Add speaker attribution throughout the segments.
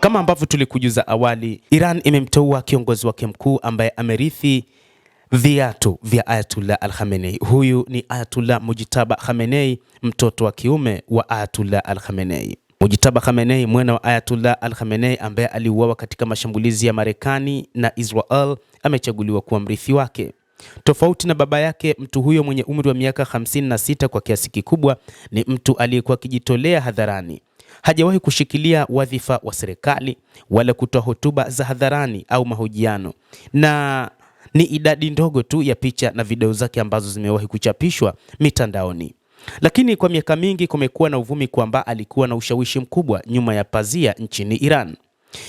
Speaker 1: Kama ambavyo tulikujuza awali, Iran imemteua kiongozi wake mkuu ambaye amerithi viatu vya Ayatullah Al-Khamenei. Huyu ni Ayatullah Mujtaba Khamenei, mtoto wa kiume wa Ayatullah Al-Khamenei. Mujtaba Khamenei, mwana wa Ayatullah Al-Khamenei ambaye aliuawa katika mashambulizi ya Marekani na Israel, amechaguliwa kuwa mrithi wake. Tofauti na baba yake, mtu huyo mwenye umri wa miaka 56 kwa kiasi kikubwa ni mtu aliyekuwa akijitolea hadharani. Hajawahi kushikilia wadhifa wa serikali wala kutoa hotuba za hadharani au mahojiano, na ni idadi ndogo tu ya picha na video zake ambazo zimewahi kuchapishwa mitandaoni. Lakini kwa miaka mingi kumekuwa na uvumi kwamba alikuwa na ushawishi mkubwa nyuma ya pazia nchini Iran.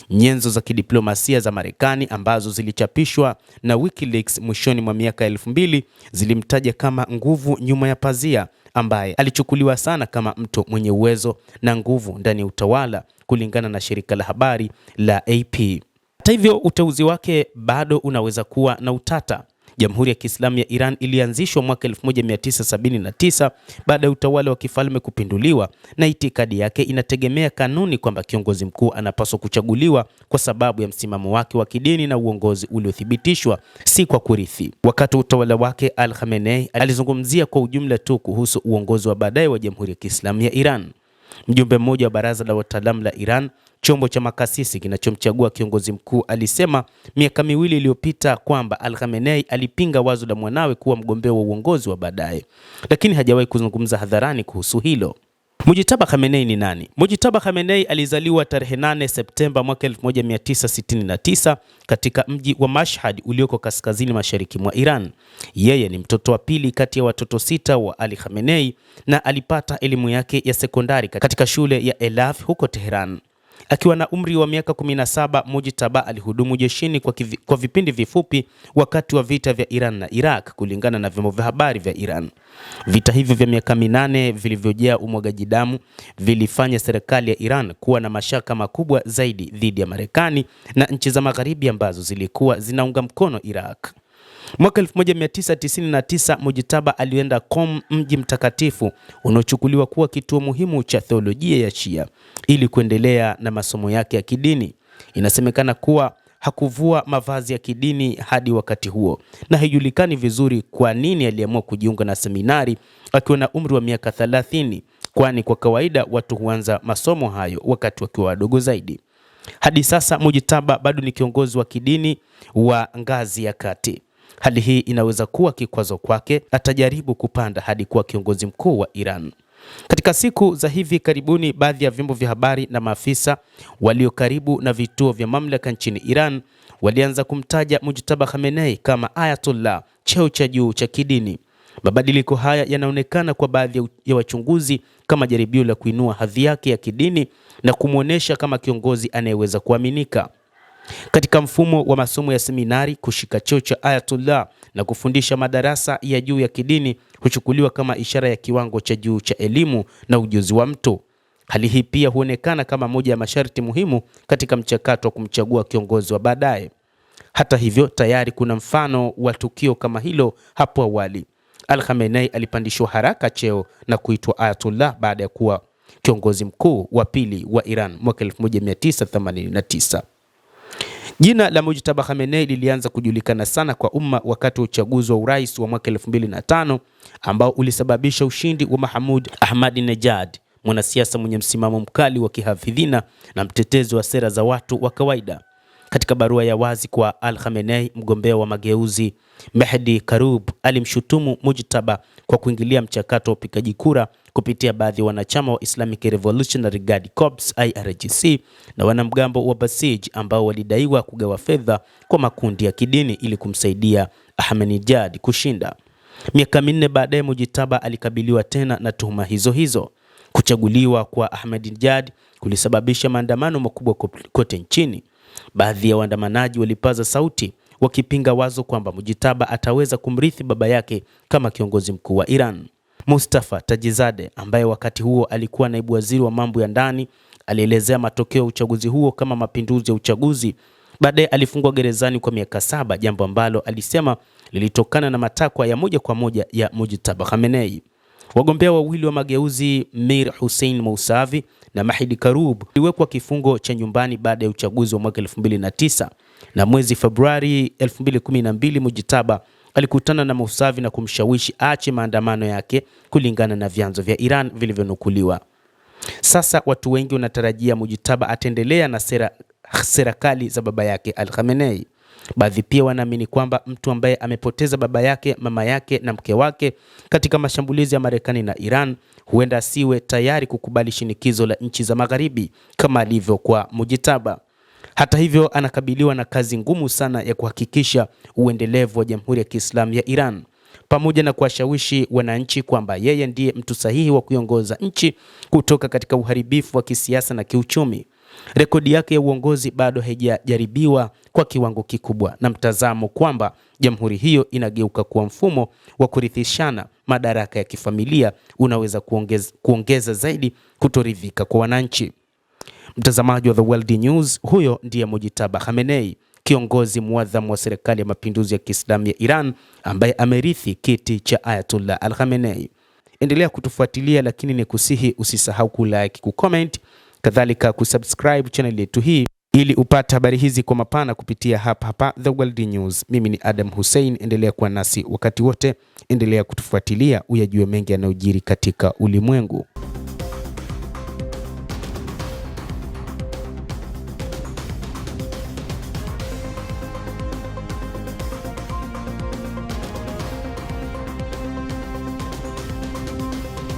Speaker 1: Nyenzo za kidiplomasia za Marekani ambazo zilichapishwa na WikiLeaks mwishoni mwa miaka 2000 zilimtaja kama nguvu nyuma ya pazia, ambaye alichukuliwa sana kama mtu mwenye uwezo na nguvu ndani ya utawala, kulingana na shirika la habari la AP. Hata hivyo, uteuzi wake bado unaweza kuwa na utata. Jamhuri ya Kiislamu ya Iran ilianzishwa mwaka 1979 baada ya utawala wa kifalme kupinduliwa, na itikadi yake inategemea kanuni kwamba kiongozi mkuu anapaswa kuchaguliwa kwa sababu ya msimamo wake wa kidini na uongozi uliothibitishwa, si kwa kurithi. Wakati utawala wake, Al-Khamenei alizungumzia kwa ujumla tu kuhusu uongozi wa baadaye wa Jamhuri ya Kiislamu ya Iran. Mjumbe mmoja wa baraza la wataalamu la Iran, chombo cha makasisi kinachomchagua kiongozi mkuu, alisema miaka miwili iliyopita kwamba Al-Khamenei alipinga wazo la mwanawe kuwa mgombea wa uongozi wa baadaye, lakini hajawahi kuzungumza hadharani kuhusu hilo. Mujtaba Khamenei ni nani? Mujtaba Khamenei alizaliwa tarehe 8 Septemba mwaka 1969 katika mji wa Mashhad ulioko kaskazini mashariki mwa Iran. Yeye ni mtoto wa pili kati ya watoto 6 wa Ali Khamenei na alipata elimu yake ya sekondari katika shule ya Elaf huko Tehran. Akiwa na umri wa miaka 17, Mujtaba alihudumu jeshini kwa vipindi vifupi wakati wa vita vya Iran na Iraq, kulingana na vyombo vya habari vya Iran. Vita hivyo vya miaka 8 vilivyojaa umwagaji damu vilifanya serikali ya Iran kuwa na mashaka makubwa zaidi dhidi ya Marekani na nchi za Magharibi ambazo zilikuwa zinaunga mkono Iraq. Mwaka 1999 Mujtaba alienda Qom, mji mtakatifu unaochukuliwa kuwa kituo muhimu cha theolojia ya Shia, ili kuendelea na masomo yake ya kidini. Inasemekana kuwa hakuvua mavazi ya kidini hadi wakati huo, na haijulikani vizuri kwa nini aliamua kujiunga na seminari akiwa na umri wa miaka 30, kwani kwa kawaida watu huanza masomo hayo wakati wakiwa wadogo zaidi. Hadi sasa Mujtaba bado ni kiongozi wa kidini wa ngazi ya kati. Hali hii inaweza kuwa kikwazo kwake atajaribu kupanda hadi kuwa kiongozi mkuu wa Iran. Katika siku za hivi karibuni, baadhi ya vyombo vya habari na maafisa walio karibu na vituo vya mamlaka nchini Iran walianza kumtaja Mujtaba Khamenei kama Ayatollah, cheo cha juu cha kidini. Mabadiliko haya yanaonekana kwa baadhi ya wachunguzi kama jaribio la kuinua hadhi yake ya kidini na kumwonyesha kama kiongozi anayeweza kuaminika. Katika mfumo wa masomo ya seminari, kushika cheo cha Ayatollah na kufundisha madarasa ya juu ya kidini huchukuliwa kama ishara ya kiwango cha juu cha elimu na ujuzi wa mtu. Hali hii pia huonekana kama moja ya masharti muhimu katika mchakato wa kumchagua kiongozi wa baadaye. Hata hivyo, tayari kuna mfano wa tukio kama hilo hapo awali. Al-Khamenei alipandishwa haraka cheo na kuitwa Ayatollah baada ya kuwa kiongozi mkuu wa pili wa Iran mwaka 1989. Jina la Mujtaba Khamenei lilianza kujulikana sana kwa umma wakati wa uchaguzi wa urais wa mwaka 2005 ambao ulisababisha ushindi wa Mahmoud Ahmadinejad, mwanasiasa mwenye msimamo mkali wa kihafidhina na mtetezi wa sera za watu wa kawaida. Katika barua ya wazi kwa Al-Khamenei, mgombea wa mageuzi Mehdi Karub alimshutumu Mujtaba kwa kuingilia mchakato wa upigaji kura kupitia baadhi ya wanachama wa Islamic Revolutionary Guard Corps IRGC na wanamgambo wa Basij ambao walidaiwa kugawa fedha kwa makundi ya kidini ili kumsaidia Ahmadinejad kushinda. Miaka 4 baadaye, Mujtaba alikabiliwa tena na tuhuma hizo hizo. Kuchaguliwa kwa Ahmadinejad kulisababisha maandamano makubwa kote nchini. Baadhi ya waandamanaji walipaza sauti wakipinga wazo kwamba Mujtaba ataweza kumrithi baba yake kama kiongozi mkuu wa Iran. Mustafa Tajizade, ambaye wakati huo alikuwa naibu waziri wa mambo ya ndani, alielezea matokeo ya uchaguzi huo kama mapinduzi ya uchaguzi. Baadaye alifungwa gerezani kwa miaka 7, jambo ambalo alisema lilitokana na matakwa ya moja kwa moja ya Mujtaba Khamenei. Wagombea wawili wa mageuzi Mir Hussein Mousavi na Mahdi Karub waliwekwa kifungo cha nyumbani baada ya uchaguzi wa mwaka 2009, na mwezi Februari 2012 Mujitaba alikutana na Mousavi na kumshawishi aache maandamano yake, kulingana na vyanzo vya Iran vilivyonukuliwa. Sasa watu wengi wanatarajia Mujitaba ataendelea na sera kali za baba yake Al-Khamenei. Baadhi pia wanaamini kwamba mtu ambaye amepoteza baba yake, mama yake na mke wake katika mashambulizi ya Marekani na Iran huenda asiwe tayari kukubali shinikizo la nchi za Magharibi kama alivyo kwa Mujitaba. Hata hivyo, anakabiliwa na kazi ngumu sana ya kuhakikisha uendelevu wa Jamhuri ya Kiislamu ya Iran, pamoja na kuwashawishi wananchi kwamba yeye ndiye mtu sahihi wa kuiongoza nchi kutoka katika uharibifu wa kisiasa na kiuchumi. Rekodi yake ya uongozi bado haijajaribiwa kwa kiwango kikubwa, na mtazamo kwamba jamhuri hiyo inageuka kuwa mfumo wa kurithishana madaraka ya kifamilia unaweza kuongeza zaidi kutoridhika kwa wananchi. Mtazamaji wa The World News, huyo ndiye Mujitaba Khamenei, kiongozi muadhamu wa serikali ya mapinduzi ya Kiislamu ya Iran ambaye amerithi kiti cha Ayatollah Al-Khamenei. Endelea kutufuatilia, lakini ni kusihi usisahau kulike, kucomment, kadhalika kusubscribe channel yetu hii ili upate habari hizi kwa mapana kupitia hapa The World News. Mimi ni Adam Hussein, endelea kuwa nasi wakati wote, endelea kutufuatilia uyajue mengi yanayojiri katika ulimwengu.